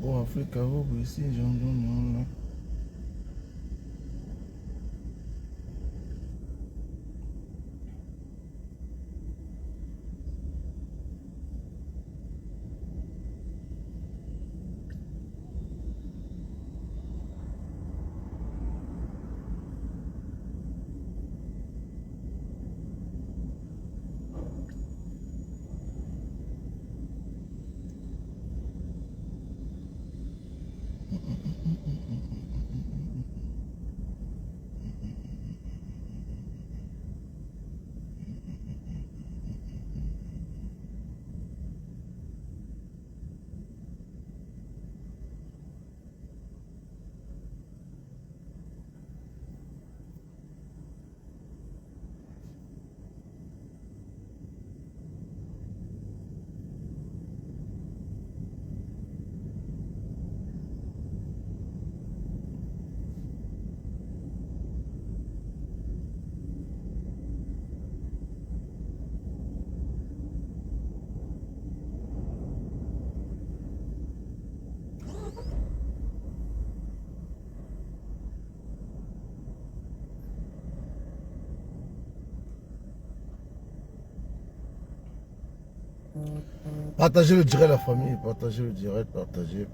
Bon, Africa, ici, Jean. Partagez le direct, la famille. Partagez le direct. Partagez.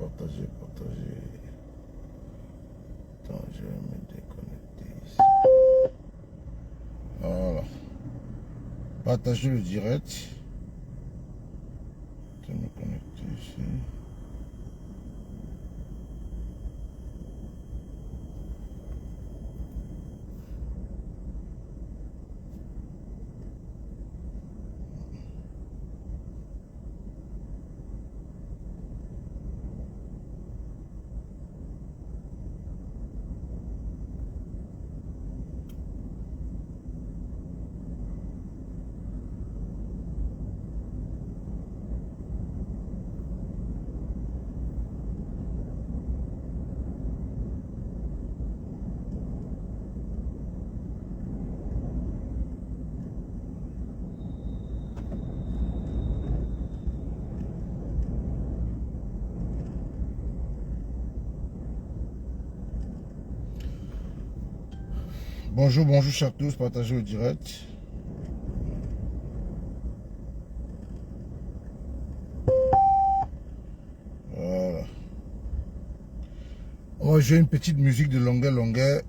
Attends, je vais me déconnecter ici. Voilà. Partagez le direct. Je vais me connecter ici. Bonjour, chers tous, partagez le direct. Voilà. On va jouer une petite musique de longueur.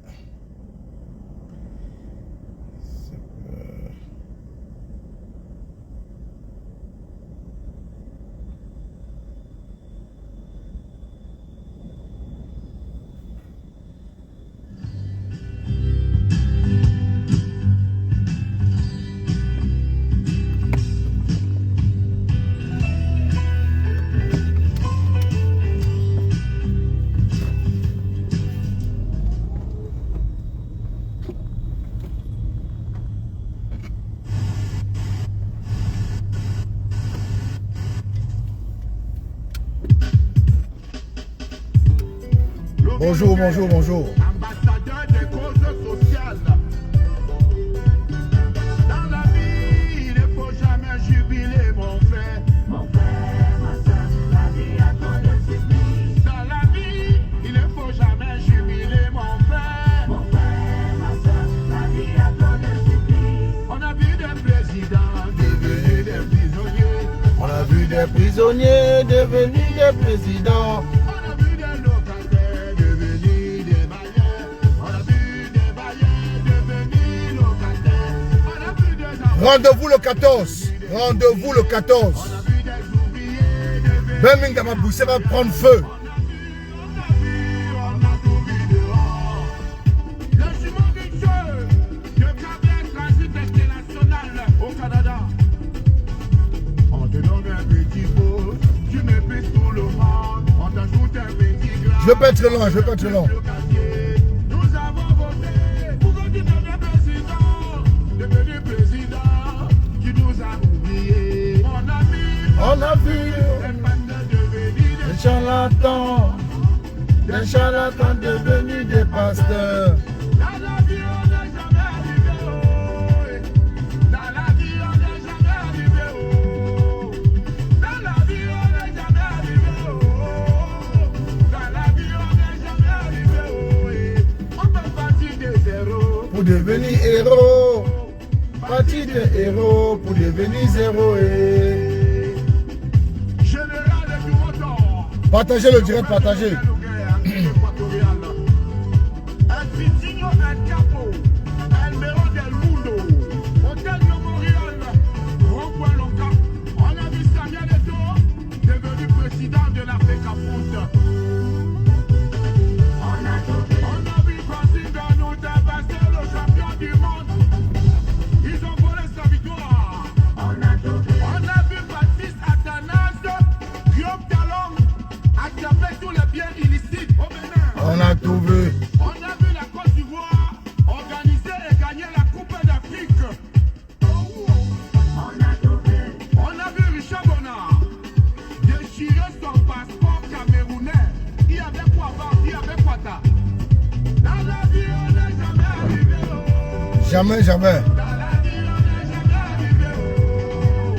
Bonjour. Ambassadeur des causes sociales. Dans la vie, il ne faut jamais jubiler, mon frère. Mon frère, ma soeur, la vie a trop de supplices. Dans la vie, il ne faut jamais jubiler, mon frère. Mon frère, ma soeur, la vie a trop de supplices. On a vu des présidents devenir des prisonniers. On a vu des prisonniers devenir des présidents. On a vu des locataires devenir des bailleurs. On a vu des bailleurs devenir locataires. On a vu des enfants. Rendez-vous le 14. On a vu des ouvriers devenir. Même Gamaboussé va prendre feu. On a tout vu dehors. Le jument vicieux de Cabrel Transit International au Canada. On te donne un petit pot, tu méprises tout le monde. On t'ajoute un petit grain. Je vais pas être long. Nous avons voté pour que tu deviennes président. Devenu président, tu nous as oubliés. On a vu les pasteurs devenir des des charlatans devenus des pasteurs. Dans la vie, on n'est jamais arrivé haut. Dans la vie, on n'est jamais arrivé haut. Dans la vie, on n'est jamais héros pour devenir zéro. Général du moteur. Partagez le direct, partagez. El Vitinho El Capo, El Mero del Mundo, Hotel Memorial, Rockwell Loca. On a vu Samuel Eto'o, devenu président de la FECAFOOT. On a vu Francis Ngannou dépasser le champion du monde. Ils ont volé sa victoire. On a vu Baptiste Athanase, Guillaume Talon, attraper tous les biens illicites au Bénin. On a tout vu. On a vu la Côte d'Ivoire organiser et gagner la Coupe d'Afrique. On a vu Richard Bonnard déchirer son passeport camerounais. Il y avait quoi avant, il y avait quoi tard. Dans la vie, on n'est jamais arrivé. Oh. Jamais, jamais. Dans la vie, on n'est jamais arrivé. Oh.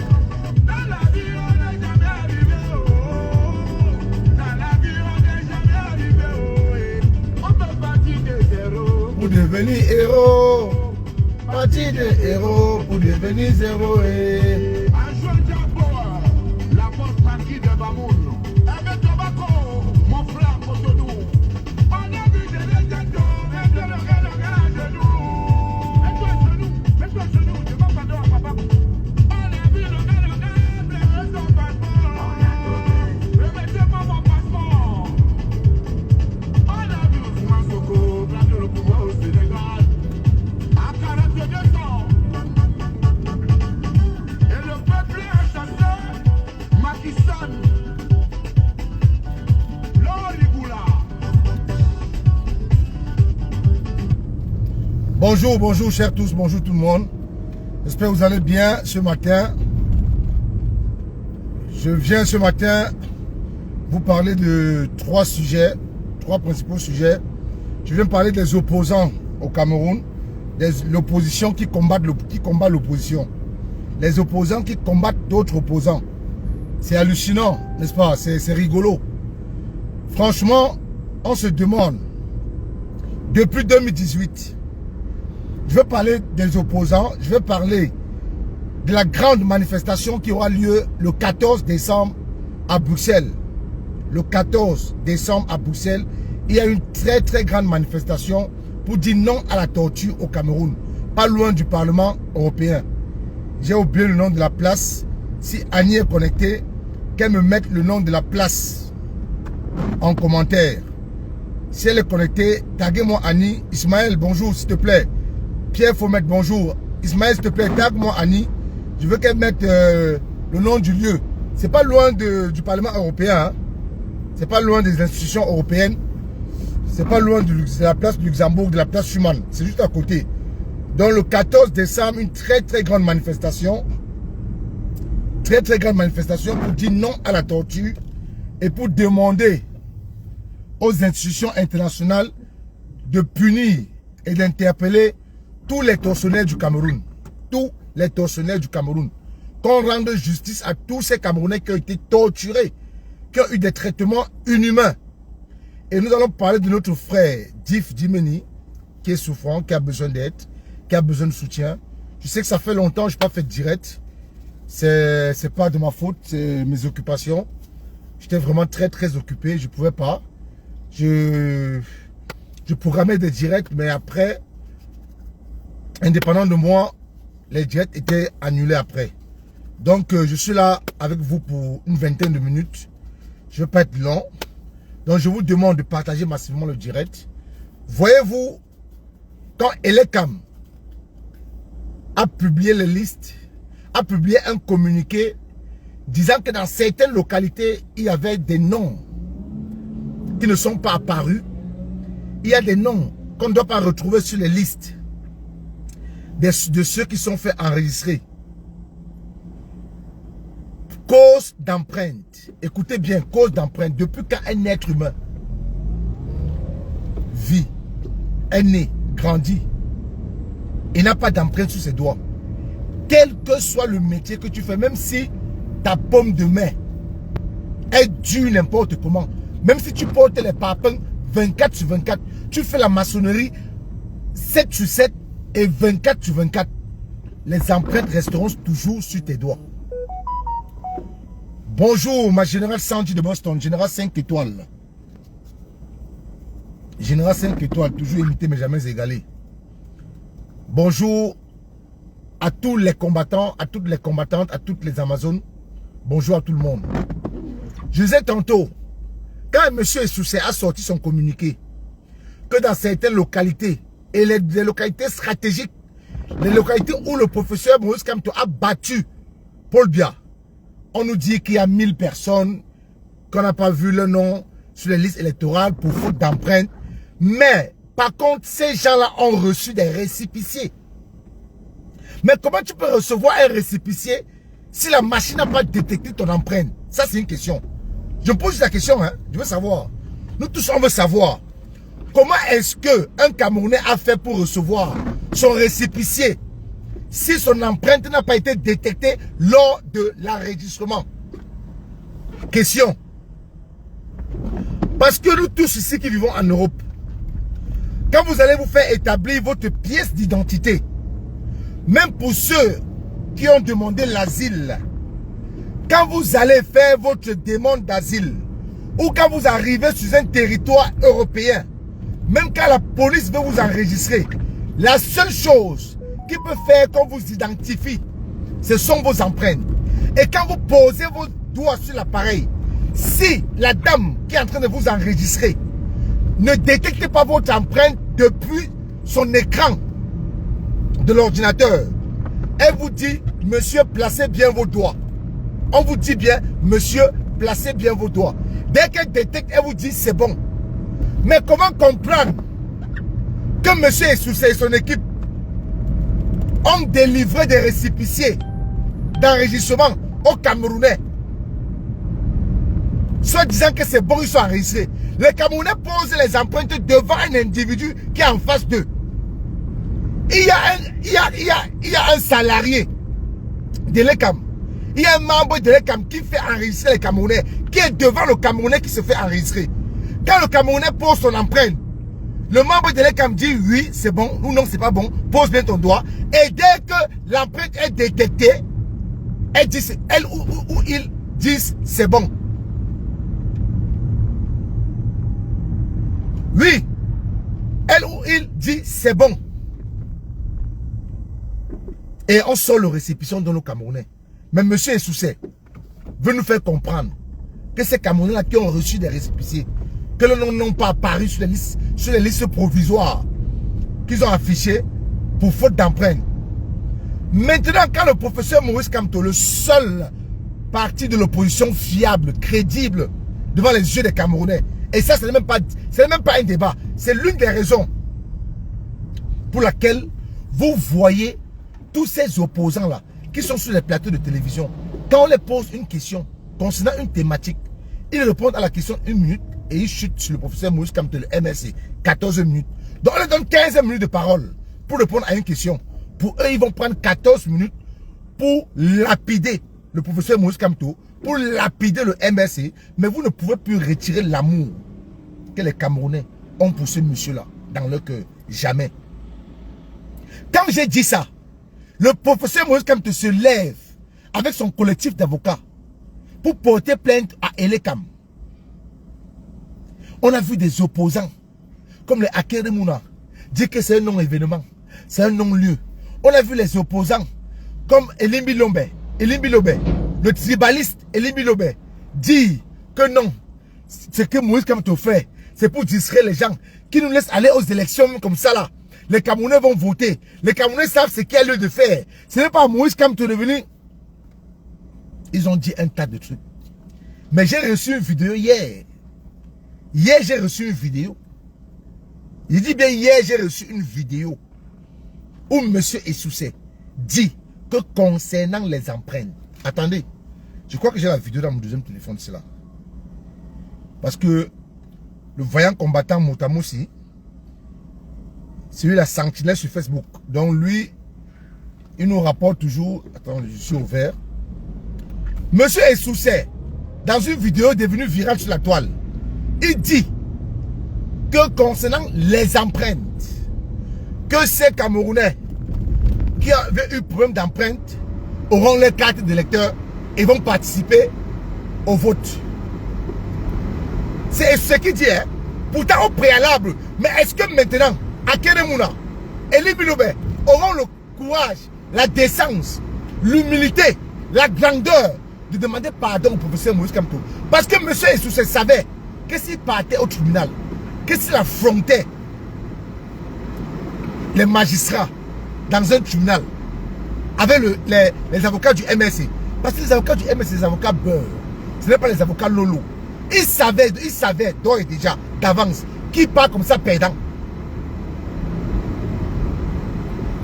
Dans la vie, on n'est jamais arrivé. Oh. Dans la vie, on n'est jamais arrivé. Oh. Et on peut partir de zéro. Pour devenir héros. Parti de héros pour devenir zéro. Un jeune Jamboa, la porte tranquille de Bamoun. Avec Tobacco, mon frère Cotonou. On a vu des légendes, mets-toi le gars à genoux. Mets-toi à genoux, demande pardon à papa. On a vu le gars, blâmer son passeport. Remettez-moi mon passeport. On a vu Ousmane Sonko, placer le pouvoir au Sénégal. À 42 ans. Et le peuple est chassé, Macky Sall, Lorigula. Bonjour, bonjour chers tous, bonjour tout le monde. J'espère que vous allez bien ce matin. Je viens ce matin vous parler de trois sujets, trois principaux sujets. Je viens parler des opposants au Cameroun, l'opposition qui combat l'opposition, les opposants qui combattent d'autres opposants. C'est hallucinant, n'est-ce pas? C'est rigolo. Franchement, on se demande, depuis 2018, je vais parler des opposants, je vais parler de la grande manifestation qui aura lieu le 14 décembre à Bruxelles. Le 14 décembre à Bruxelles, il y a une très très grande manifestation pour dire non à la torture au Cameroun, pas loin du Parlement européen. J'ai oublié le nom de la place. Si Annie est connectée, qu'elle me mette le nom de la place en commentaire. Si elle est connectée, taguez-moi Annie. Ismaël, bonjour s'il te plaît. Pierre, faut mettre bonjour. Ismaël, s'il te plaît, tague-moi Annie. Je veux qu'elle mette le nom du lieu. C'est pas loin du Parlement européen. Hein. C'est pas loin des institutions européennes. C'est pas loin de la place Luxembourg, de la place Schumann. C'est juste à côté. Donc le 14 décembre, une très très grande manifestation. Très très grande manifestation pour dire non à la torture et pour demander aux institutions internationales de punir et d'interpeller tous les tortionnaires du Cameroun. Tous les tortionnaires du Cameroun. Qu'on rende justice à tous ces Camerounais qui ont été torturés, qui ont eu des traitements inhumains. Et nous allons parler de notre frère Diff Dimeni, qui est souffrant, qui a besoin d'aide, qui a besoin de soutien. Je sais que ça fait longtemps que je n'ai pas fait de direct. C'est pas de ma faute, c'est mes occupations. J'étais vraiment très très occupé, je ne pouvais pas. Je programmais des directs, mais après, indépendant de moi, les directs étaient annulés après. Donc je suis là avec vous pour une vingtaine de minutes. Je ne vais pas être long. Donc je vous demande de partager massivement le direct. Voyez-vous, quand Elekam a publié les listes, a publié un communiqué disant que dans certaines localités, il y avait des noms qui ne sont pas apparus. Il y a des noms qu'on ne doit pas retrouver sur les listes de ceux qui sont faits enregistrer. Cause d'empreinte. Écoutez bien, cause d'empreinte. Depuis qu'un être humain vit, est né, grandit, il n'a pas d'empreinte sur ses doigts. Quel que soit le métier que tu fais, même si ta paume de main est dure n'importe comment, même si tu portes les papins 24 sur 24, tu fais la maçonnerie 7 sur 7 et 24 sur 24. les empreintes resteront toujours sur tes doigts. Bonjour, ma générale Sandy de Boston, général 5 étoiles. Général 5 étoiles, toujours imité mais jamais égalé. Bonjour à tous les combattants, à toutes les combattantes, à toutes les Amazones. Bonjour à tout le monde. Je disais tantôt, quand M. Essoussé a sorti son communiqué, que dans certaines localités, et les localités stratégiques, les localités où le professeur Maurice Kamto a battu Paul Biya, on nous dit qu'il y a 1000 personnes, qu'on n'a pas vu le nom sur les listes électorales pour faute d'empreinte. Mais, par contre, ces gens-là ont reçu des récépissés. Mais comment tu peux recevoir un récépissé si la machine n'a pas détecté ton empreinte? Ça, c'est une question. Je pose la question, hein. Je veux savoir. Nous tous, on veut savoir. Comment est-ce qu'un Camerounais a fait pour recevoir son récépissé si son empreinte n'a pas été détectée lors de l'enregistrement? Question. Parce que nous tous ici qui vivons en Europe, quand vous allez vous faire établir votre pièce d'identité, même pour ceux qui ont demandé l'asile, quand vous allez faire votre demande d'asile, ou quand vous arrivez sur un territoire européen, même quand la police veut vous enregistrer, la seule chose qui peut faire qu'on vous identifie, ce sont vos empreintes. Et quand vous posez vos doigts sur l'appareil, si la dame qui est en train de vous enregistrer ne détecte pas votre empreinte depuis son écran de l'ordinateur, elle vous dit, monsieur, placez bien vos doigts. On vous dit bien, monsieur, placez bien vos doigts. Dès qu'elle détecte, elle vous dit, c'est bon. Mais comment comprendre que monsieur Essoussé et son équipe ont délivré des récépissés d'enregistrement aux Camerounais, soit disant que c'est bon, ils sont enregistrés. Les Camerounais posent les empreintes devant un individu qui est en face d'eux. Il y a un salarié de l'ECAM. Il y a un membre de l'ECAM qui fait enregistrer les Camerounais, qui est devant le Camerounais qui se fait enregistrer. Quand le Camerounais pose son empreinte, le membre de l'ECAM dit oui, c'est bon, ou non, c'est pas bon, pose bien ton doigt. Et dès que l'empreinte est détectée, elle ou ils disent c'est bon. Oui, elle ou il dit c'est bon. Et on sort le récépissé dans nos Camerounais. Mais M. Essoussé veut nous faire comprendre que ces Camerounais-là qui ont reçu des récépissés, que le nom n'ont pas apparu sur les listes provisoires qu'ils ont affichées pour faute d'empreinte. Maintenant, quand le professeur Maurice Kamto, le seul parti de l'opposition fiable, crédible, devant les yeux des Camerounais, et ça, ce n'est même pas un débat, c'est l'une des raisons pour laquelle vous voyez tous ces opposants-là qui sont sur les plateaux de télévision. Quand on les pose une question concernant une thématique, ils répondent à la question 1 minute et ils chutent sur le professeur Maurice Kamto, le MRC, 14 minutes. Donc on leur donne 15 minutes de parole pour répondre à une question. Pour eux, ils vont prendre 14 minutes pour lapider le professeur Maurice Kamto, pour lapider le MRC, mais vous ne pouvez plus retirer l'amour que les Camerounais ont pour ce monsieur-là dans leur cœur. Jamais. Quand j'ai dit ça, le professeur Maurice Kamto se lève avec son collectif d'avocats pour porter plainte à Elekam. On a vu des opposants comme les Akeremouna dire que c'est un non-événement, c'est un non-lieu. On a vu les opposants comme Elimbi Lombe, le tribaliste Elimbi Lombe, dire que non, ce que Maurice Kamto fait, c'est pour distraire les gens qui nous laissent aller aux élections comme ça là. Les Camerounais vont voter. Les Camerounais savent ce qu'il y a lieu de faire. Ce n'est pas Maurice Kamto de venir. Ils ont dit un tas de trucs. Mais j'ai reçu une vidéo hier. Hier, j'ai reçu une vidéo. Il dit bien hier, j'ai reçu une vidéo où M. Essoussé dit que concernant les empreintes. Attendez, je crois que j'ai la vidéo dans mon deuxième téléphone, c'est là. Parce que le voyant combattant Motamoussi, c'est lui la sentinelle sur Facebook. Donc lui, il nous rapporte toujours. Attends, je suis ouvert. Monsieur Essoussé, dans une vidéo devenue virale sur la toile, il dit que concernant les empreintes, que ces Camerounais qui avaient eu problème d'empreinte auront leur carte d'électeur et vont participer au vote. C'est ce qu'il dit, hein. Pourtant au préalable. Mais est-ce que maintenant, Akenemouna et Libiloube auront le courage, la décence, l'humilité, la grandeur de demander pardon au professeur Moïse Kamto? Parce que M. Essoussé savait que s'il partait au tribunal, que s'il affrontait les magistrats dans un tribunal avec les avocats du MSC, parce que les avocats du MSC, c'est les avocats beurre, ce n'est pas les avocats lolo. Il savait d'ores et déjà, d'avance, qui part comme ça perdant.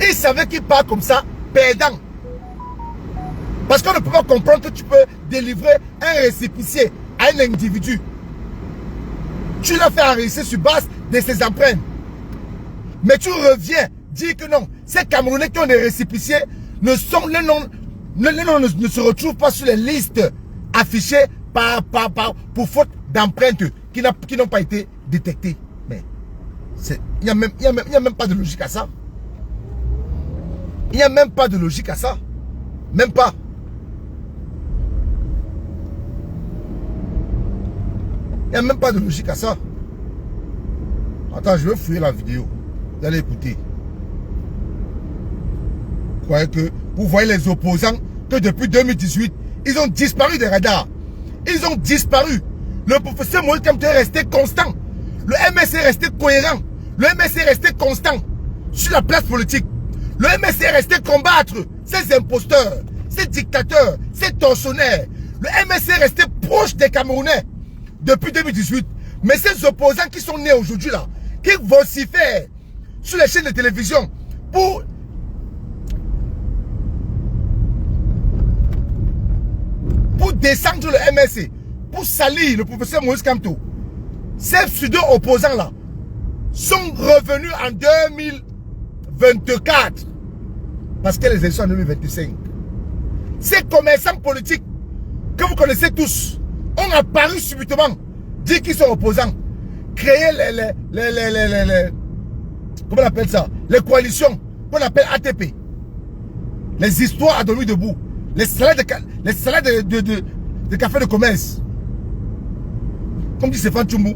Il savait qu'il part comme ça perdant. Parce qu'on ne peut pas comprendre que tu peux délivrer un récépissé à un individu. Tu l'as fait enregistrer sur base de ses empreintes. Mais tu reviens dire que non, ces Camerounais qui ont des récépissés ne sont, les noms ne se retrouvent pas sur les listes affichées pour faute d'empreintes qui n'ont pas été détectées. Mais il n'y a même pas de logique à ça. Il n'y a même pas de logique à ça. Même pas. Il n'y a même pas de logique à ça. Attends, je vais fouiller la vidéo. Vous allez écouter. Vous croyez que vous voyez les opposants que depuis 2018, ils ont disparu des radars. Ils ont disparu. Le professeur Moïse Kamto est resté constant. Le MSC est resté cohérent. Le MSC est resté constant sur la place politique. Le MSC est resté combattre ces imposteurs, ces dictateurs, ces tortionnaires. Le MSC est resté proche des Camerounais depuis 2018. Mais ces opposants qui sont nés aujourd'hui là, qui vocifèrent sur les chaînes de télévision pour descendre le MSC, pour salir le professeur Moïse Kamto, ces pseudo-opposants là sont revenus en 2024 parce que les élections en 2025. Ces commerçants politiques que vous connaissez tous ont apparu subitement, dit qu'ils sont opposants, créer comment on appelle ça, les coalitions qu'on appelle ATP, les histoires à demi debout, les salades de café de commerce. Comme dit Stéphane Tchoumou,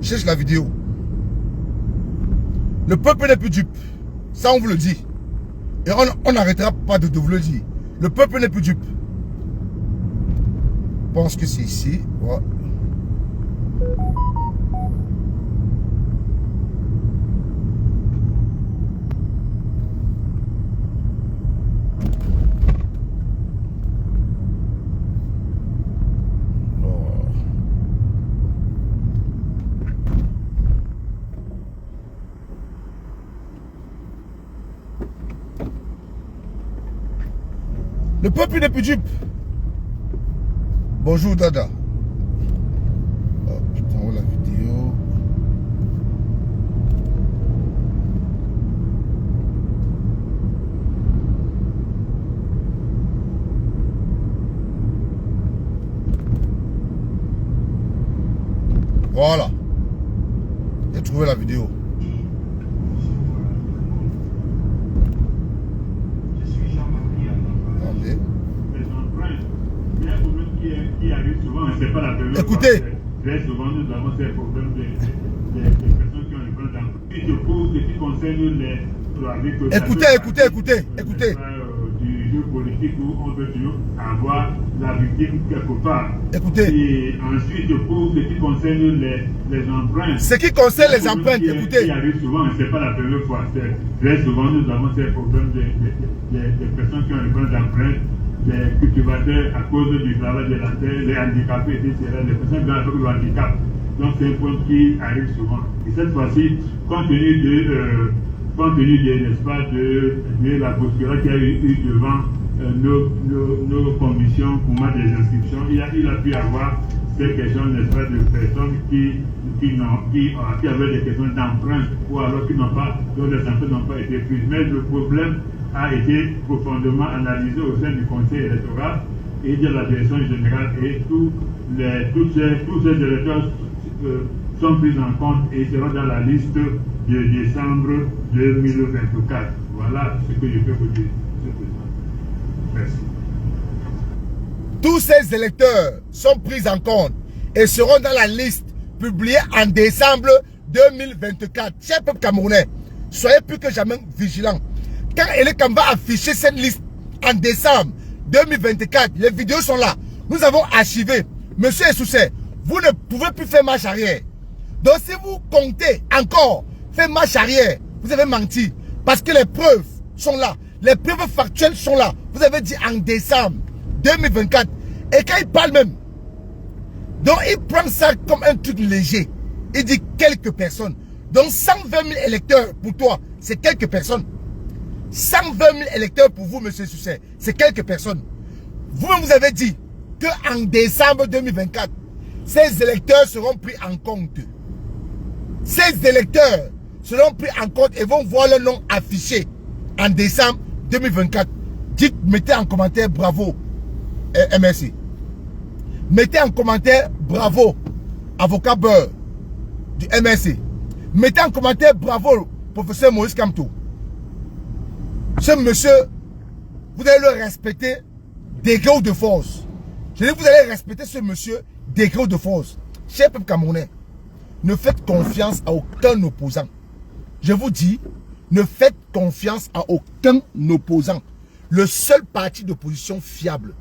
cherche la vidéo. Le peuple n'est plus dupe. Ça, on vous le dit. Et on n'arrêtera pas de vous le dire. Le peuple n'est plus dupe. Je pense que c'est ici. Ouais. Le peuple n'est plus dupe. Bonjour Dada. Oh putain, où la vidéo? Voilà. J'ai trouvé la vidéo. Écoutez. Très souvent, nous avons ces problèmes des personnes qui ont le plan d'emploi. Et pour ce qui concerne écoutez. Du jeu politique où on veut toujours avoir la victime quelque part. Écoutez. Et ensuite, pour ce qui concerne les empreintes. Ce qui concerne les empreintes, écoutez. Qui arrive souvent, ce n'est pas la première fois. Très souvent, nous avons ces problèmes des personnes qui ont le plan d'empreintes. Les cultivateurs à cause du travail de la terre, les handicapés, etc., les personnes qui ont le handicap. Donc c'est un point qui arrive souvent. Et cette fois-ci, compte tenu de n'est-ce pas, de la posture qu'il y a eu devant nos commissions pour mettre des inscriptions, il a pu avoir ces questions, n'est-ce pas, de personnes qui avaient des questions d'empreinte ou alors dont les empreintes n'ont pas été prises. Mais le problème a été profondément analysé au sein du conseil électoral et de la direction générale, et tous ces électeurs sont pris en compte et seront dans la liste de décembre 2024. Voilà ce que je peux vous dire, M. le Président. Merci. Tous ces électeurs sont pris en compte et seront dans la liste publiée en décembre 2024. Chers peuple camerounais, soyez plus que jamais vigilants. Quand Elekam va afficher cette liste en décembre 2024, les vidéos sont là. Nous avons archivé. Monsieur Essoussé, vous ne pouvez plus faire marche arrière. Donc si vous comptez encore faire marche arrière, vous avez menti. Parce que les preuves sont là. Les preuves factuelles sont là. Vous avez dit en décembre 2024. Et quand il parle même, donc il prend ça comme un truc léger. Il dit quelques personnes. Donc 120 000 électeurs pour toi, c'est quelques personnes. 120 000 électeurs pour vous, monsieur Essoussé, c'est quelques personnes. Vous-même, vous avez dit qu'en décembre 2024, ces électeurs seront pris en compte. Ces électeurs seront pris en compte et vont voir leur nom affiché en décembre 2024. Dites, mettez en commentaire bravo, MSC. Mettez en commentaire bravo, avocat Beurre du MSC. Mettez en commentaire bravo, professeur Maurice Kamto. Ce monsieur, vous allez le respecter degré ou de force. Je dis, vous allez respecter ce monsieur degré ou de force. Cher peuple camerounais, ne faites confiance à aucun opposant. Je vous dis, ne faites confiance à aucun opposant. Le seul parti d'opposition fiable,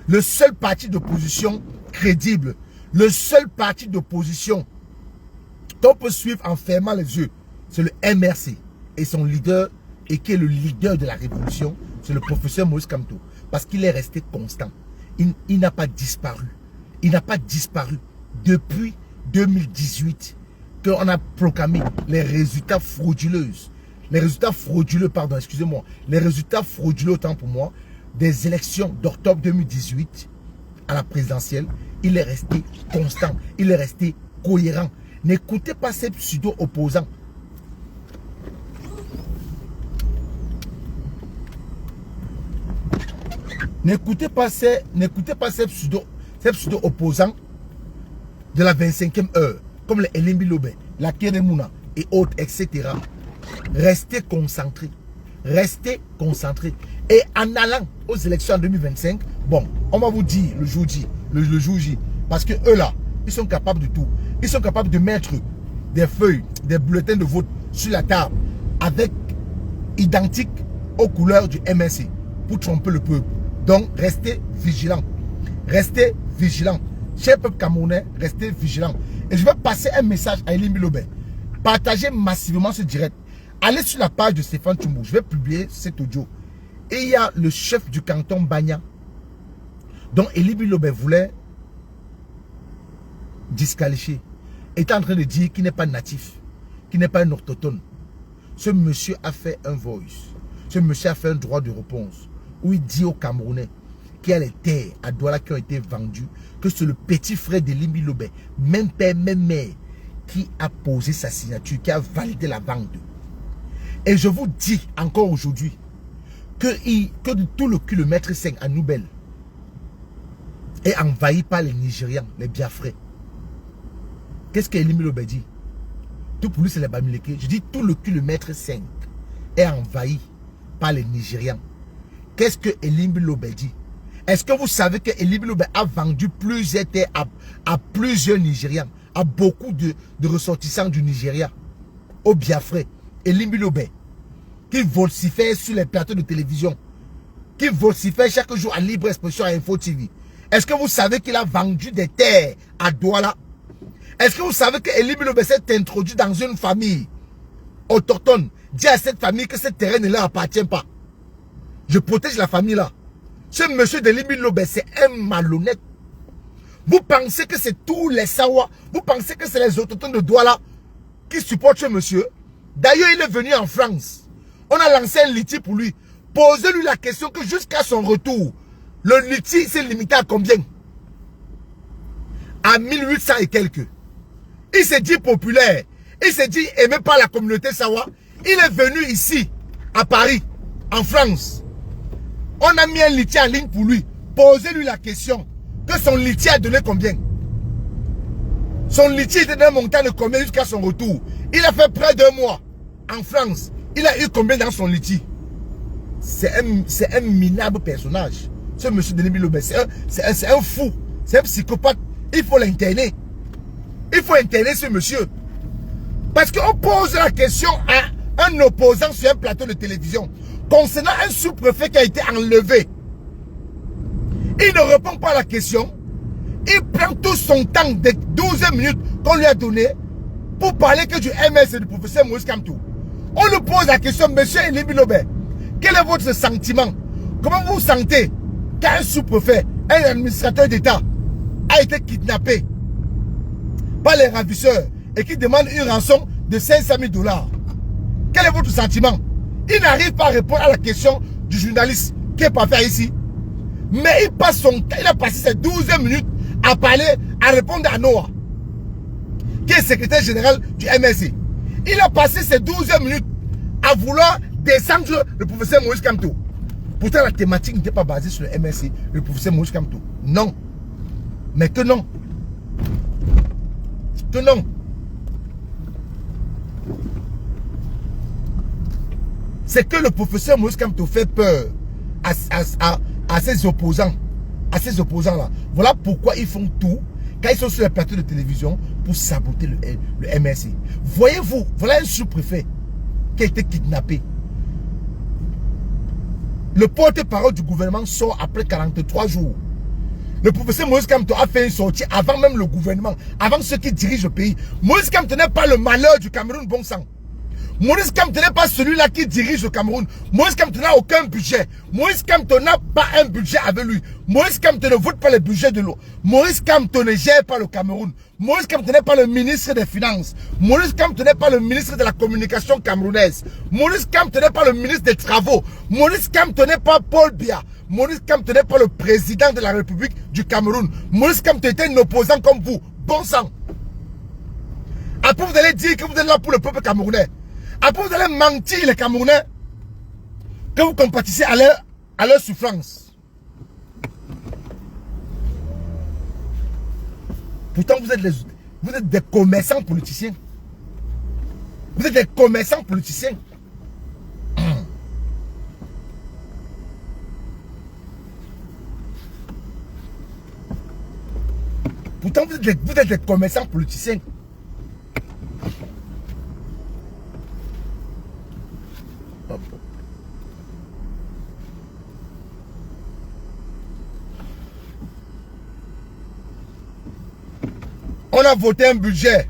le seul parti d'opposition crédible, le seul parti d'opposition qu'on peut suivre en fermant les yeux, c'est le MRC. Et son leader, et qui est le leader de la révolution, c'est le professeur Maurice Kamto. Parce qu'il est resté constant. Il n'a pas disparu. Il n'a pas disparu depuis 2018 qu'on a proclamé les résultats frauduleux. Les résultats frauduleux, pardon, excusez-moi. Les résultats frauduleux, autant pour moi, des élections d'octobre 2018 à la présidentielle. Il est resté constant. Il est resté cohérent. N'écoutez pas ces pseudo-opposants. N'écoutez pas ces pseudo-opposants de la 25e heure, comme les Elimbi Lobé, la Keremouna et autres, etc. Restez concentrés. Restez concentrés. Et en allant aux élections en 2025, bon, on va vous dire le jour J, le jour J. Parce que eux là, ils sont capables de tout. Ils sont capables de mettre des feuilles, des bulletins de vote sur la table avec identiques aux couleurs du MSC pour tromper le peuple. Donc, restez vigilants. Restez vigilants. Chers peuple camerounais, restez vigilants. Et je vais passer un message à Elimbi Lobé. Partagez massivement ce direct. Allez sur la page de Stéphane Tchoumou. Je vais publier cet audio. Et il y a le chef du canton Bagna, dont Elimbi Lobé voulait disqualifier. Il est en train de dire qu'il n'est pas natif, qu'il n'est pas un autochtone. Ce monsieur a fait un voice. Ce monsieur a fait un droit de réponse. Où il dit aux Camerounais qu'il y a les terres à Douala qui ont été vendues, que c'est le petit frère de Elimbi Lobé, même père, même mère, qui a posé sa signature, qui a validé la vente. Et je vous dis encore aujourd'hui que de tout le kilomètre 5 à Noubel est envahi par les Nigérians, les Biafrais. Qu'est-ce que Elimbi Lobé dit? Tout pour lui c'est les Bamileke. Je dis tout le kilomètre 5 est envahi par les Nigérians. Qu'est-ce que Elimbi Lobé dit? Est-ce que vous savez que Elimbi Lobé a vendu plusieurs terres à plusieurs Nigérians, à beaucoup de ressortissants du Nigeria, au Biafrais? Elimbi Lobé, qui vocifère sur les plateaux de télévision, qui vocifère chaque jour à libre expression à Info TV. Est-ce que vous savez qu'il a vendu des terres à Douala? Est-ce que vous savez que Elimbi Lobé s'est introduit dans une famille autochtone, dit à cette famille que ce terrain ne leur appartient pas? Je protège la famille là. Ce monsieur de Elimbi Lobé, c'est un malhonnête. Vous pensez que c'est tous les Sawa, vous pensez que c'est les autochtones de Douala qui supportent ce monsieur? D'ailleurs, il est venu en France. On a lancé un litige pour lui. Posez-lui la question que jusqu'à son retour, le litige s'est limité à combien? À 1800 et quelques. Il s'est dit populaire. Il s'est dit aimé par la communauté Sawa. Il est venu ici, à Paris, en France. On a mis un litige en ligne pour lui. Posez-lui la question que son litige a donné combien? Son litige était d'un montant de combien jusqu'à son retour? Il a fait près d'1 mois en France. Il a eu combien dans son litige? c'est un minable personnage. Ce monsieur Denis Bilobé, c'est un fou. C'est un psychopathe. Il faut l'interner. Il faut interner ce monsieur. Parce qu'on pose la question à un opposant sur un plateau de télévision concernant un sous-préfet qui a été enlevé. Il ne répond pas à la question. Il prend tout son temps de 12 minutes qu'on lui a donné pour parler que du MS et du professeur Moïse Kamto. On lui pose la question, monsieur Denis Bilobé, quel est votre sentiment? Comment vous vous sentez qu'un sous-préfet, un administrateur d'État a été kidnappé par les ravisseurs et qui demande une rançon de 500 000 $? Quel est votre sentiment? Il n'arrive pas à répondre à la question du journaliste qui est pas fait ici. Mais il passe son temps, il a passé ses 12 minutes à parler, à répondre à Noah, qui est secrétaire général du MSC. Il a passé ses 12 minutes à vouloir descendre le professeur Moïse Kamto. Pourtant, la thématique n'était pas basée sur le MSC, le professeur Moïse Kamto. Non. Mais que non. Que non. C'est que le professeur Moïse Kamto fait peur à ses opposants. À ces opposants-là. Voilà pourquoi ils font tout quand ils sont sur les plateaux de télévision pour saboter le MSC. Voyez-vous, voilà un sous-préfet qui a été kidnappé. Le porte-parole du gouvernement sort après 43 jours. Le professeur Moïse Kamto a fait une sortie avant même le gouvernement, avant ceux qui dirigent le pays. Moïse Kamto n'est pas le malheur du Cameroun, bon sang. Moïse Kamto n'est pas celui-là qui dirige le Cameroun. Moïse Kamto n'a aucun budget. Moïse Kamto n'a pas un budget avec lui. Moïse Kamto ne vote pas le budget de l'eau. Moïse Kamto ne gère pas le Cameroun. Moïse Kamto n'est pas le ministre des Finances. Moïse Kamto n'est pas le ministre de la communication camerounaise. Maurice Kamto n'est pas le ministre des Travaux. Maurice Kamto n'est pas Paul Biya. Maurice Kamto n'est pas le président de la République du Cameroun. Maurice Kamto était un opposant comme vous. Bon sang. Après vous allez dire que vous êtes là pour le peuple camerounais. Après vous allez mentir les Camerounais que vous compatissez à leur souffrance. Pourtant vous êtes des commerçants politiciens. Vous êtes des commerçants politiciens. Pourtant vous êtes des commerçants politiciens. On a voté un budget.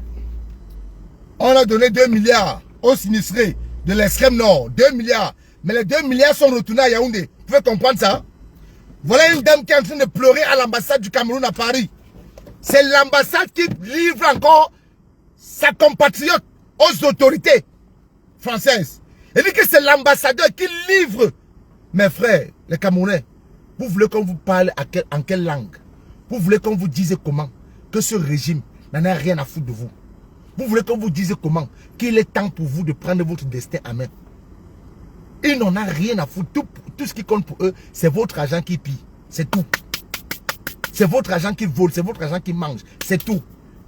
On a donné 2 milliards aux sinistrés de l'extrême nord. 2 milliards. Mais les 2 milliards sont retournés à Yaoundé. Vous pouvez comprendre ça? Voilà une dame qui est en train de pleurer à l'ambassade du Cameroun à Paris. C'est l'ambassade qui livre encore sa compatriote aux autorités françaises. Elle dit que c'est l'ambassadeur qui livre. Mes frères, les Camerounais, vous voulez qu'on vous parle en quelle langue? Vous voulez qu'on vous dise comment? Que ce régime n'en a rien à foutre de vous. Vous voulez qu'on vous dise comment? Qu'il est temps pour vous de prendre votre destin en main. Ils n'en ont rien à foutre. Tout ce qui compte pour eux, c'est votre argent qui pille. C'est tout. C'est votre argent qui vole, c'est votre argent qui mange. C'est tout.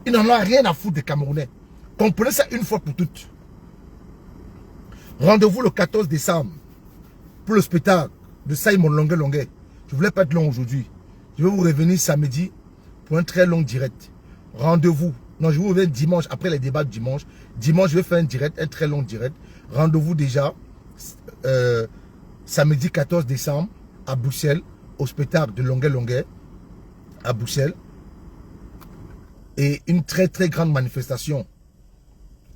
Ils n'en ont rien à foutre des Camerounais. Comprenez ça une fois pour toutes. Rendez-vous le 14 décembre pour le spectacle de Simon Longuet. Je ne voulais pas être long aujourd'hui. Je vais vous revenir samedi pour un très long direct. Rendez-vous. Non, je vous reviens dimanche, après les débats de dimanche. Dimanche, je vais faire un direct, un très long direct. Rendez-vous déjà samedi 14 décembre à Bruxelles, au spectacle de Longuet à Bruxelles. Et une très très grande manifestation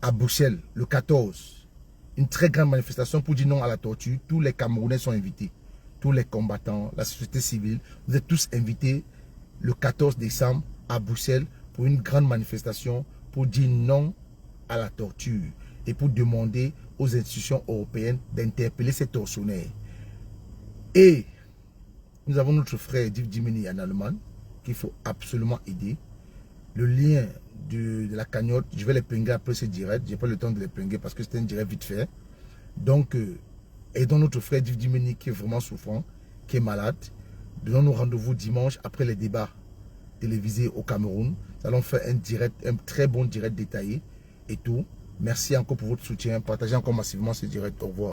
à Bruxelles, le 14. Une très grande manifestation pour dire non à la torture. Tous les Camerounais sont invités. Tous les combattants, la société civile, vous êtes tous invités le 14 décembre à Bruxelles pour une grande manifestation pour dire non à la torture et pour demander aux institutions européennes d'interpeller ces tortionnaires. Et nous avons notre frère Div Dimini en Allemagne qu'il faut absolument aider. Le lien de la cagnotte, je vais les pinguer après ce direct. Je n'ai pas le temps de les pinguer parce que c'était un direct vite fait. Donc, aidons notre frère Div Dimini qui est vraiment souffrant, qui est malade. Donnons-nous rendez-vous dimanche après les débats télévisés au Cameroun. Nous allons faire un direct, un très bon direct détaillé et tout. Merci encore pour votre soutien. Partagez encore massivement ce direct. Au revoir.